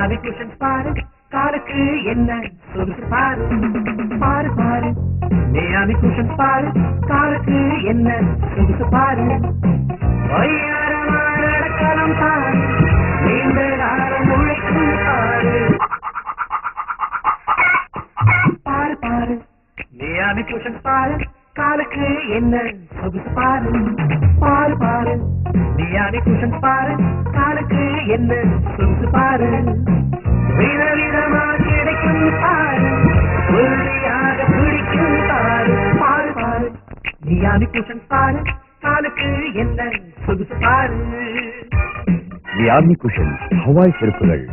Miami cushion பாரு காலுக்கு என்ன சொகுசு பாரு பாரு பாரு மியாமி குஷன் பாரு காலுக்கு என்ன சொகுசு பாரு ஒய்யாரமான நடக்கலாம் பாரு நீண்ட காலம் உழைக்கும் பாரு பாரு பாரு மியாமி குஷன் பாரு காலுக்கு என்ன சொகுசு பாரு பாரு பாரு மியாமி குஷன் பாரு காலுக்கு என்ன சொகுசு பாரு விதவிதமா கிடைக்கும் பாரு உறுதியாக பிடிக்கும் பாரு பாரு பாரு மியாமி குஷன் பாரு காலுக்கு என்ன சொகுசு பாரு மியாமி குஷன் ஹவாய் செருப்புகள்